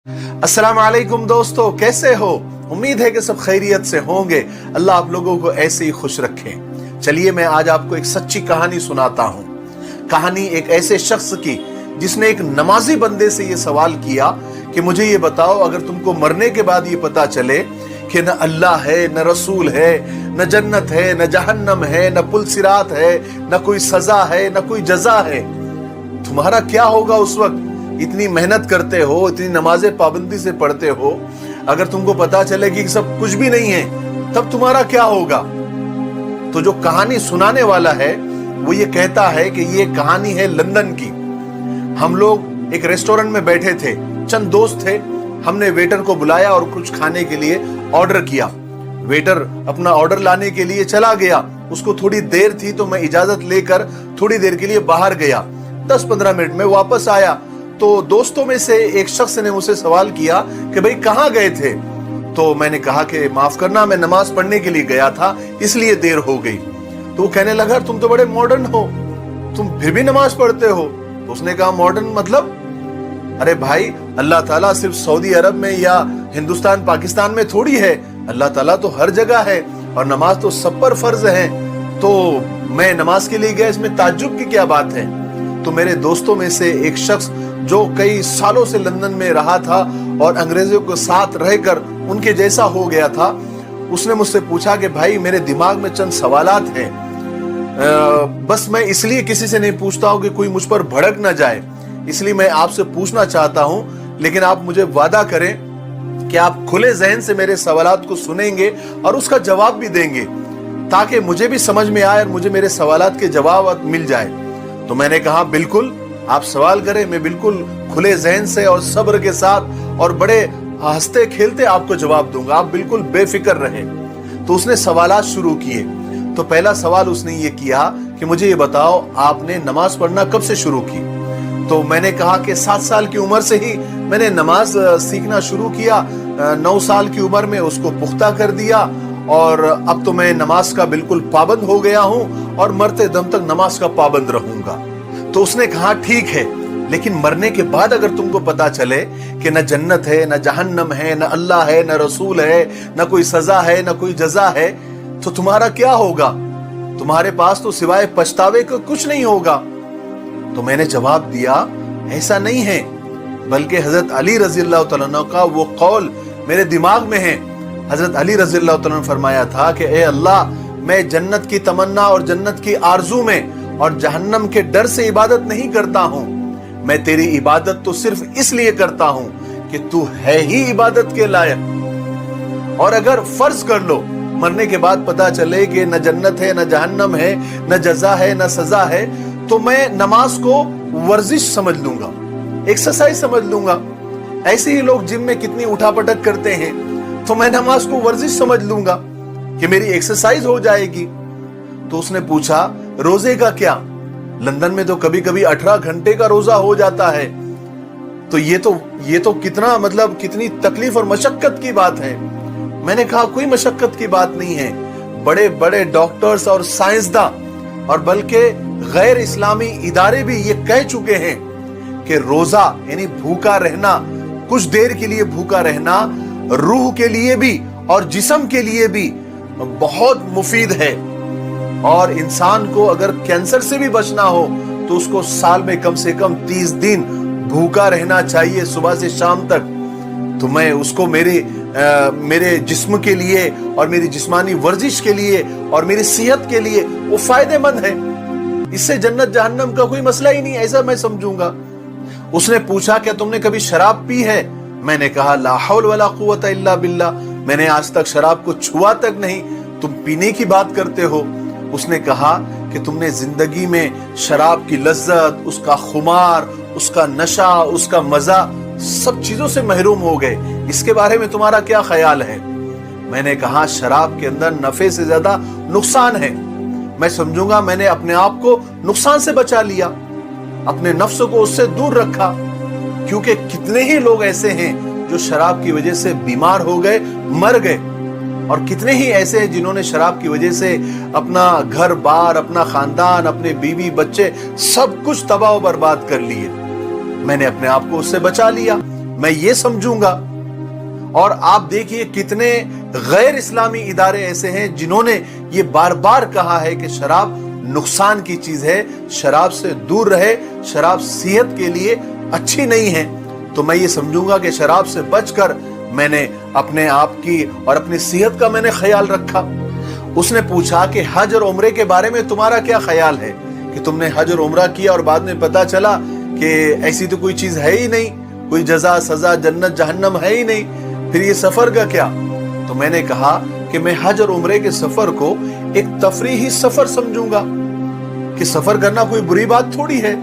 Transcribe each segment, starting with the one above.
अस्सलाम वालेकुम दोस्तों, कैसे हो? उम्मीद है कि सब खैरियत से होंगे। अल्लाह आप लोगों को ऐसे ही खुश रखे। चलिए मैं आज आपको एक सच्ची कहानी सुनाता हूँ। कहानी एक ऐसे शख्स की जिसने एक नमाजी बंदे से ये सवाल किया कि मुझे ये बताओ, अगर तुमको मरने के बाद ये पता चले कि न अल्लाह है, न रसूल है, न जन्नत है, न जहन्नम है, न पुल सिरात है, न कोई सजा है, न कोई जजा है, तुम्हारा क्या होगा उस वक्त? इतनी मेहनत करते हो, इतनी नमाजें पाबंदी से पढ़ते हो, अगर तुमको पता चले कि सब कुछ भी नहीं है, तब तुम्हारा क्या होगा? तो जो कहानी सुनाने वाला है वो ये कहता है कि ये कहानी है लंदन की। हम लोग एक रेस्टोरेंट में बैठे थे, चंद दोस्त थे। हमने वेटर को बुलाया और कुछ खाने के लिए ऑर्डर किया। वेटर अपना ऑर्डर लाने के लिए चला गया। उसको थोड़ी देर थी तो मैं इजाजत लेकर थोड़ी देर के लिए बाहर गया। 10-15 मिनट में वापस आया तो दोस्तों में से एक शख्स ने मुझसे सवाल किया कि भाई कहाँ गए थे? तो मैंने कहा कि माफ करना, मैं नमाज पढ़ने के लिए गया था, इसलिए देर हो गई। तो वो कहने लगा, तुम तो बड़े मॉडर्न हो, तुम फिर भी नमाज पढ़ते हो। तो उसने कहा, मॉडर्न मतलब? अरे भाई, अल्लाह ताला सिर्फ सऊदी अरब में या हिंदुस्तान पाकिस्तान में थोड़ी है, अल्लाह ताला तो हर जगह है और नमाज तो सब पर फर्ज है। तो मैं नमाज के लिए गया, इसमें ताज्जुब की क्या बात है? तो मेरे दोस्तों में से एक शख्स जो कई सालों से लंदन में रहा था और अंग्रेजों के साथ रहकर उनके जैसा हो गया था, उसने मुझसे पूछा कि भाई मेरे दिमाग में चंद सवालात हैं, बस मैं इसलिए किसी से नहीं पूछता हूं कि कोई मुझ पर भड़क ना जाए, इसलिए मैं आपसे पूछना चाहता हूं, लेकिन आप मुझे वादा करें कि आप खुले जहन से मेरे सवालात को सुनेंगे और उसका जवाब भी देंगे, ताकि मुझे भी समझ में आए और मुझे मेरे सवालात के जवाब मिल जाए। तो मैंने कहा, बिल्कुल आप सवाल करें, मैं बिल्कुल खुले जहन से और सब्र के साथ और बड़े हंसते खेलते आपको जवाब दूंगा, आप बिल्कुल बेफिक्र रहें। तो उसने सवालात शुरू किए। तो पहला सवाल उसने ये किया कि मुझे ये बताओ, आपने नमाज पढ़ना कब से शुरू की? तो मैंने कहा कि 7 साल की उम्र से ही मैंने नमाज सीखना शुरू किया। 9 साल की उम्र में उसको पुख्ता कर दिया और अब तो मैं नमाज का बिल्कुल पाबंद हो गया हूं और मरते दम तक नमाज का पाबंद रहूंगा। तो उसने कहा, ठीक है, लेकिन मरने के बाद अगर तुमको पता चले कि न जन्नत है, न जहन्नम है, न अल्लाह है, न रसूल है, न कोई सजा है, न कोई जजा है, तो तुम्हारा क्या होगा? तुम्हारे पास तो सिवाय पछतावे को कुछ नहीं होगा। तो मैंने जवाब दिया, ऐसा नहीं है, बल्कि हजरत अली रज़ी अल्लाह तआला अन्हु का वो कौल मेरे दिमाग में है। हजरत अली रज़ी अल्लाह तआला अन्हु ने फरमाया था कि ए अल्लाह, मैं जन्नत की तमन्ना और जन्नत की आरजू में और जहन्नम के डर से इबादत नहीं करता हूं, मैं तेरी इबादत तो सिर्फ इसलिए करता हूं कि तू है ही इबादत के लायक। और अगर फर्ज कर लो मरने के बाद पता चले कि न जन्नत है, न जहन्नम है, न जजा है, न सजा है, तो मैं नमाज को वर्जिश समझ लूंगा, एक्सरसाइज समझ लूंगा। ऐसे ही लोग जिम में कितनी उठापटक करते हैं, तो मैं नमाज को वर्जिश समझ लूंगा कि मेरी एक्सरसाइज हो जाएगी। तो उसने पूछा, रोजे का क्या? लंदन में तो कभी कभी 18 घंटे का रोजा हो जाता है। तो ये तो कितना, मतलब कितनी तकलीफ और मशक्कत की बात है। मैंने कहा, कोई मशक्कत की बात नहीं है। बड़े बड़े डॉक्टर्स और साइंसदान और बल्कि गैर इस्लामी इदारे भी ये कह चुके हैं कि रोजा यानी भूखा रहना, कुछ देर के लिए भूखा रहना, रूह के लिए भी और जिस्म के लिए भी बहुत मुफीद है। और इंसान को अगर कैंसर से भी बचना हो तो उसको साल में कम से कम 30 दिन भूखा रहना चाहिए, सुबह से शाम तक। तो मैं उसको मेरे जिस्म के लिए और मेरी जिस्मानी वर्जिश के लिए और मेरी सेहत के लिए वो फायदेमंद है। इससे जन्नत जहन्नम का कोई मसला ही नहीं, ऐसा मैं समझूंगा। उसने पूछा, क्या तुमने कभी शराब पी है? मैंने कहा, ला हौल वला कुव्वता इल्ला बिल्लाह, मैंने आज तक शराब को छुआ तक नहीं, तुम पीने की बात करते हो। उसने कहा कि तुमने जिंदगी में शराब की लज्जत, उसका खुमार, उसका नशा, उसका मजा, सब चीजों से महरूम हो गए, इसके बारे में तुम्हारा क्या ख्याल है? मैंने कहा, शराब के अंदर नफे से ज्यादा नुकसान है। मैं समझूंगा मैंने अपने आप को नुकसान से बचा लिया, अपने नफ्स को उससे दूर रखा, क्योंकि कितने ही लोग ऐसे हैं जो शराब की वजह से बीमार हो गए, मर गए, और कितने ही ऐसे हैं जिन्होंने शराब की वजह से अपना घर बार, अपना खानदान, अपने बीवी बच्चे सब कुछ तबाह और बर्बाद कर लिए। मैंने अपने आप को उससे बचा लिया। मैं ये समझूंगा। और आप देखिए कितने गैर इस्लामी इदारे ऐसे हैं जिन्होंने ये बार बार कहा है कि शराब नुकसान की चीज है, शराब से दूर रहे, शराब सेहत के लिए अच्छी नहीं है। तो मैं ये समझूंगा कि शराब से बचकर मैंने अपने आप की और अपनी सेहत का मैंने ख्याल रखा। उसने पूछा कि हज और उम्रे के बारे में तुम्हारा क्या ख्याल है, कि तुमने हज और उम्रा किया और बाद में पता चला कि ऐसी तो कोई चीज है ही नहीं, कोई जजा सजा जन्नत जहन्नम है ही नहीं, फिर ये सफर का क्या। तो मैंने कहा कि मैं हज और उम्रे के सफर को एक तफरीही सफर समझूंगा, कि सफर करना कोई बुरी बात थोड़ी है।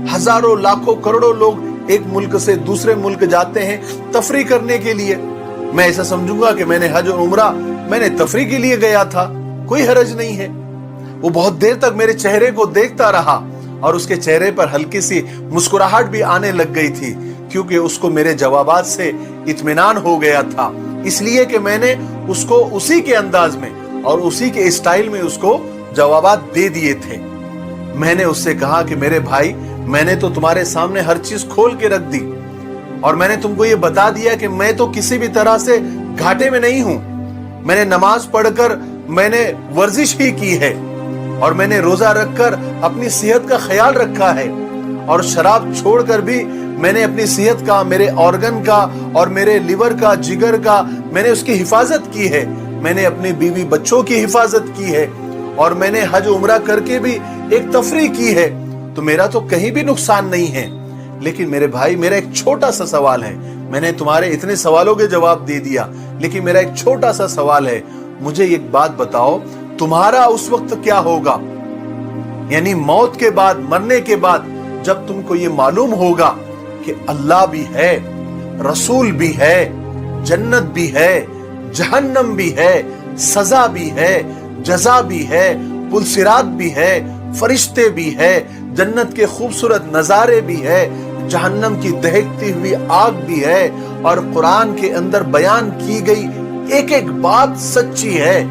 हजारों लाखों करोड़ों लोग एक मुल्क से दूसरे मुल्क जाते हैं तफरी करने के लिए। मैं ऐसा समझूंगा कि मैंने हज और उम्रा मैंने तफरी के लिए गया था, कोई हरज नहीं है। वो बहुत देर तक मेरे चेहरे को देखता रहा और उसके चेहरे पर हल्की सी मुस्कुराहट भी आने लग गई थी, क्योंकि उसको मेरे जवाबात से इत्मीनान हो गया था, इसलिए कि मैंने उसको उसी के अंदाज में और उसी के स्टाइल में उसको जवाबात दे दिए थे। मैंने उससे कहा कि मेरे भाई, मैंने तो तुम्हारे सामने हर चीज खोल के रख दी और मैंने तुमको ये बता दिया कि मैं तो किसी भी तरह से घाटे में नहीं हूं। मैंने नमाज पढ़कर मैंने वर्जिश ही की है और मैंने रोजा रखकर अपनी सेहत का ख्याल रखा है, और शराब छोड़कर भी मैंने अपनी सेहत का, मेरे ऑर्गन का और मेरे लिवर का, जिगर का, मैंने उसकी हिफाजत की है। मैंने अपनी बीवी बच्चों की हिफाजत की है और मैंने हज उम्रा करके भी एक तफरी की है। तो मेरा तो कहीं भी नुकसान नहीं है। लेकिन मेरे भाई, मेरा एक छोटा सा सवाल है। मैंने तुम्हारे इतने सवालों के जवाब दे दिया, लेकिन मेरा एक छोटा सा सवाल है। मुझे एक बात बताओ, तुम्हारा उस वक्त क्या होगा, यानी मौत के बाद, मरने के बाद, जब तुमको ये मालूम होगा कि अल्लाह भी है, रसूल भी है, जन्नत भी है, जहन्नम भी है, सजा भी है, जजा भी है, पुलसिरात भी है, फरिश्ते भी है, जन्नत के खूबसूरत नजारे भी है, जहन्नम की दहकती हुई आग भी है, और कुरान के अंदर बयान की गई एक एक बात सच्ची है।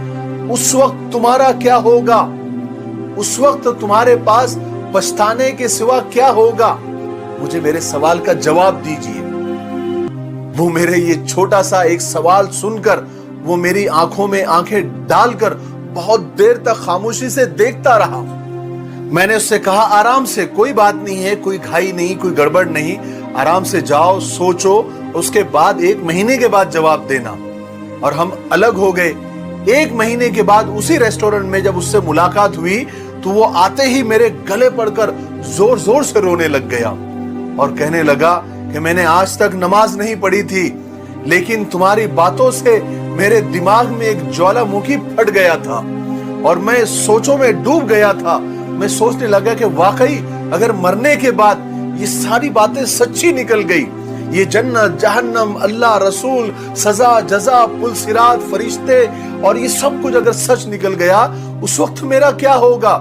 उस वक्त तुम्हारा क्या होगा? उस वक्त तुम्हारे पास पछताने के सिवा क्या होगा? मुझे मेरे सवाल का जवाब दीजिए। वो मेरे ये छोटा सा एक सवाल सुनकर वो मेरी आंखों में आंखें डालकर बहुत देर तक खामोशी से देखता रहा। मैंने उससे कहा, आराम से, कोई बात नहीं है, कोई घाई नहीं, कोई गड़बड़ नहीं, आराम से जाओ, सोचो, उसके बाद 1 महीने के बाद जवाब देना। और हम अलग हो गए। 1 महीने के बाद उसी रेस्टोरेंट में जब उससे मुलाकात हुई तो वो आते ही मेरे गले पड़कर जोर जोर से रोने लग गया और कहने लगा कि मैंने आज तक नमाज नहीं पढ़ी थी, लेकिन तुम्हारी बातों से मेरे दिमाग में एक ज्वालामुखी फट गया था और मैं सोचों में डूब गया था। मैं सोचने लगा कि वाकई अगर मरने के बाद ये सारी बातें सच्ची निकल गई, ये जन्नत, जहन्नम, अल्लाह, रसूल, सजा, जजा, पुलसिरात, फरिश्ते और ये सब कुछ अगर सच निकल गया, उस वक्त मेरा क्या होगा?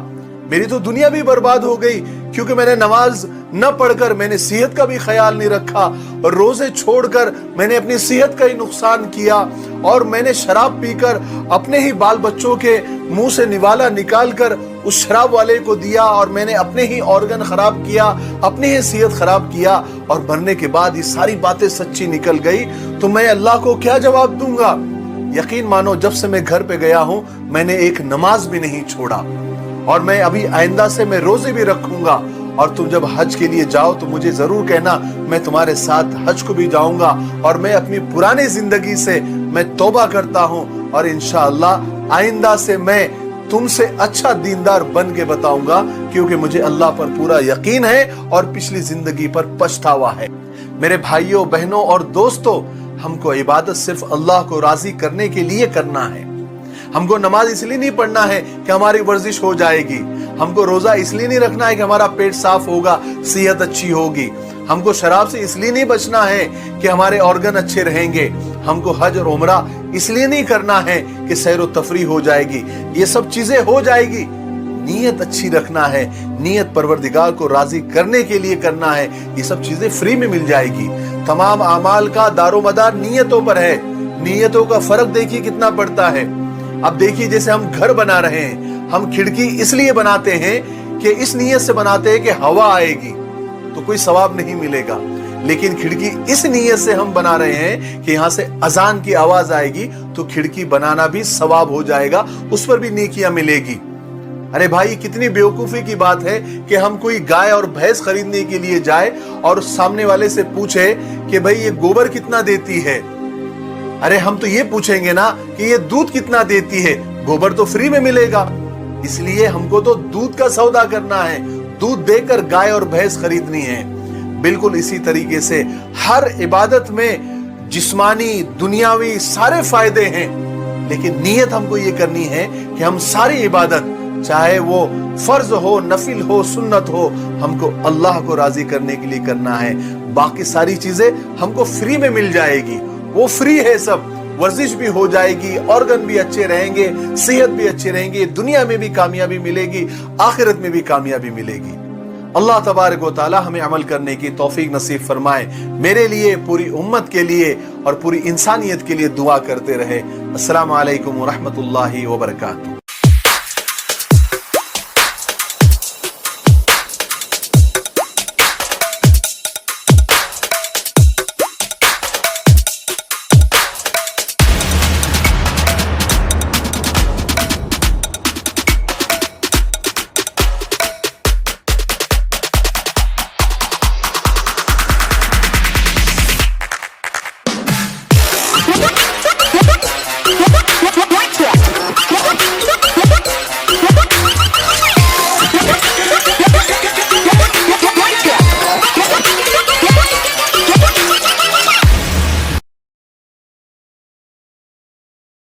मेरी तो दुनिया भी बर्बाद हो गई, क्योंकि मैंने नमाज न पढ़कर मैंने सेहत का भी ख्याल नहीं रखा और रोजे छोड़कर मैंने अपनी सेहत का ही नुकसान किया और मैंने शराब पीकर अपने ही बाल बच्चों के मुंह से निवाला निकालकर उस शराब वाले को दिया और मैंने अपने ही ऑर्गन खराब किया, अपनी ही सेहत खराब किया और मरने के बाद ये सारी बातें सच्ची निकल गई, तो मैं अल्लाह को क्या जवाब दूंगा? यकीन मानो, जब से मैं घर पे गया हूं मैंने एक नमाज भी नहीं छोड़ा और मैं अभी आइंदा से मैं रोजे भी रखूंगा। और तुम जब हज के लिए जाओ तो मुझे जरूर कहना, मैं तुम्हारे साथ हज को भी जाऊंगा और मैं अपनी पुरानी जिंदगी से मैं तौबा करता हूं और इंशाअल्लाह आइंदा से मैं तुमसे अच्छा दीनदार बन के बताऊंगा, क्योंकि मुझे अल्लाह पर पूरा यकीन है और पिछली जिंदगी पर पछतावा है। मेरे भाइयों, बहनों और दोस्तों, हमको इबादत सिर्फ अल्लाह को राजी करने के लिए करना है। हमको नमाज इसलिए नहीं पढ़ना है कि हमारी वर्जिश हो जाएगी, हमको रोजा इसलिए नहीं रखना है कि हमारा पेट साफ होगा, सेहत अच्छी होगी, हमको शराब से इसलिए नहीं बचना है कि हमारे ऑर्गन अच्छे रहेंगे, हमको हज और उम्रा इसलिए नहीं करना है कि सैर व तफरी हो जाएगी। ये सब चीजें हो जाएगी, नीयत अच्छी रखना है, नीयत परवरदिगार को राजी करने के लिए करना है, ये सब चीजें फ्री में मिल जाएगी। तमाम अमाल का दारोमदार नीयतों पर है। नीयतों का फर्क देखिए कितना पड़ता है। अब देखिए, जैसे हम घर बना रहे हैं, हम खिड़की इसलिए बनाते हैं कि इस नीयत से बनाते हैं कि हवा आएगी तो कोई सवाब नहीं मिलेगा, लेकिन खिड़की इस नीयत से हम बना रहे हैं कि यहां से अजान की आवाज आएगी तो खिड़की बनाना भी सवाब हो जाएगा, उस पर भी नेकियां मिलेगी। अरे भाई, कितनी बेवकूफी की बात है कि हम कोई गाय और भैंस खरीदने के लिए जाए और सामने वाले से पूछे कि भाई ये गोबर कितना देती है। अरे हम तो ये पूछेंगे ना कि ये दूध कितना देती है, गोबर तो फ्री में मिलेगा। इसलिए हमको तो दूध का सौदा करना है, दूध देकर गाय और भैंस खरीदनी है। बिल्कुल इसी तरीके से हर इबादत में जिस्मानी दुनियावी सारे फायदे हैं, लेकिन नीयत हमको ये करनी है कि हम सारी इबादत, चाहे वो फर्ज हो, नफिल हो, सुन्नत हो, हमको अल्लाह को राजी करने के लिए करना है। बाकी सारी चीजें हमको फ्री में मिल जाएगी, वो फ्री है सब। वर्जिश भी हो जाएगी, ऑर्गन भी अच्छे रहेंगे, सेहत भी अच्छी रहेंगी, दुनिया में भी कामयाबी मिलेगी, आखिरत में भी कामयाबी मिलेगी। अल्लाह तबारक व तआला हमें अमल करने की तौफीक नसीब फरमाए। मेरे लिए, पूरी उम्मत के लिए और पूरी इंसानियत के लिए दुआ करते रहे। अस्सलामु अलैकुम व रहमतुल्लाहि व बरकातुहू।